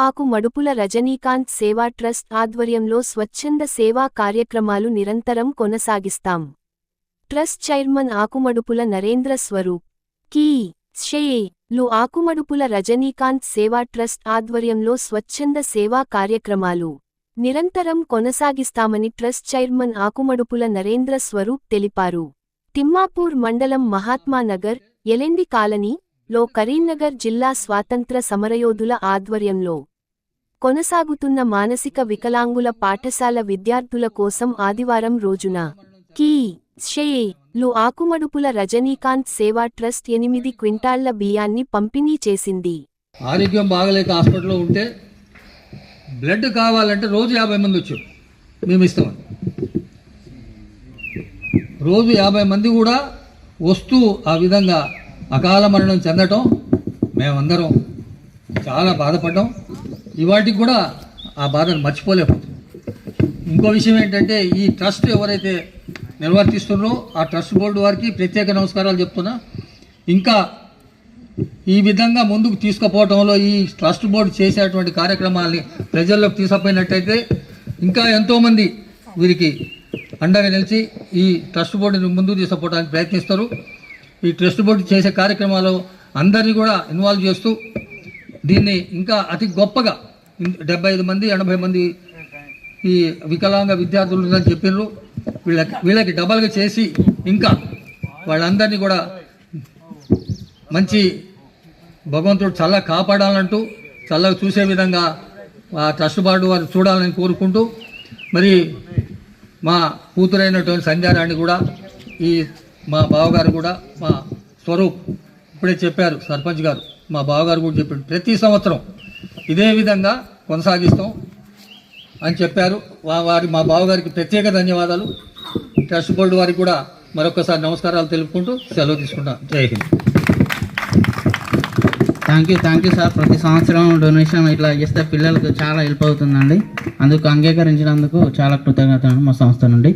ఆకుమడుపుల రజనీకాంత్ సేవా ట్రస్ట్ ఆధ్వర్యంలో స్వచ్ఛంద సేవా కార్యక్రమాలు నిరంతరం కొనసాగిస్తాం. ట్రస్ట్ చైర్మన్ ఆకుమడుపుల నరేంద్ర స్వరూప్ కీ లు ఆకుమడుపుల రజనీకాంత్ సేవా ట్రస్ట్ ఆధ్వర్యంలో స్వచ్ఛంద సేవా కార్యక్రమాలు నిరంతరం కొనసాగిస్తామని ట్రస్ట్ చైర్మన్ ఆకుమడుపుల నరేంద్ర స్వరూప్ తెలిపారు. తిమ్మాపూర్ మండలం మహాత్మానగర్, ఎలెండి కాలనీ లో కరీంనగర్ జిల్లా స్వాతంత్ర సమరయోధుల ఆధ్వర్యంలో కొనసాగుతున్న మానసిక వికలాంగుల పాఠశాల విద్యార్థుల కోసం ఆదివారం రోజున కీ లు ఆకుమడుపుల రజనీకాంత్ సేవా ట్రస్ట్ 8 క్వింటాళ్ల బియ్యాన్ని పంపిణీ చేసింది. ఆరోగ్యం బాగలేక హాస్పిటల్లో ఉంటే బ్లడ్ కావాలంటే రోజు 50 మంది వచ్చారు, మేము ఇస్తామని. రోజు 50 మంది కూడా వస్తూ ఆ విధంగా అకాల మరణం చెందటం మేమందరం చాలా బాధపడ్డాం. ఇవాటికి కూడా ఆ బాధను మర్చిపోలేకపోతున్నాం. ఇంకో విషయం ఏంటంటే, ఈ ట్రస్ట్ ఎవరైతే నిర్వర్తిస్తున్నారో ఆ ట్రస్ట్ బోర్డు వారికి ప్రత్యేక నమస్కారాలు చెప్తున్నా. ఇంకా ఈ విధంగా ముందుకు తీసుకుపోవడంలో ఈ ట్రస్ట్ బోర్డు చేసేటువంటి కార్యక్రమాల్ని ప్రజల్లోకి తీసుకుపోయినట్టయితే ఇంకా ఎంతోమంది వీరికి అండగా నిలిచి ఈ ట్రస్ట్ బోర్డుని ముందుకు తీసుకుపోవడానికి ప్రయత్నిస్తారు. ఈ ట్రస్ట్ బోర్డు చేసే కార్యక్రమాలు అందరినీ కూడా ఇన్వాల్వ్ చేస్తూ దీన్ని ఇంకా అతి గొప్పగా 75 మంది 80 మంది ఈ వికలాంగ విద్యార్థులు ఉందని చెప్పిర్రు. వీళ్ళకి డబల్గా చేసి ఇంకా వాళ్ళందరినీ కూడా మంచి భగవంతుడు చల్లగా కాపాడాలంటూ చల్లగా చూసే విధంగా ఆ ట్రస్ట్ బోర్డు వారు చూడాలని కోరుకుంటూ, మరి మా కూతురైనటువంటి సంధ్యారాణి కూడా, ఈ మా బావగారు కూడా, మా స్వరూప్ ఇప్పుడే చెప్పారు, సర్పంచ్ గారు, మా బావగారు కూడా చెప్పారు, ప్రతి సంవత్సరం ఇదే విధంగా కొనసాగిస్తాం అని చెప్పారు. మా బావగారికి ప్రత్యేక ధన్యవాదాలు. ట్రస్ట్ బోర్డు వారికి కూడా మరొకసారి నమస్కారాలు తెలుపుకుంటూ సెలవు తీసుకుంటాం. జై హింద్. Thank you sir. ప్రతి సంవత్సరం డొనేషన్ ఇట్లా చేస్తే పిల్లలకు చాలా హెల్ప్ అవుతుందండి. అందుకు అంగీకరించినందుకు చాలా కృతజ్ఞతలు మా సంస్థ నుండి.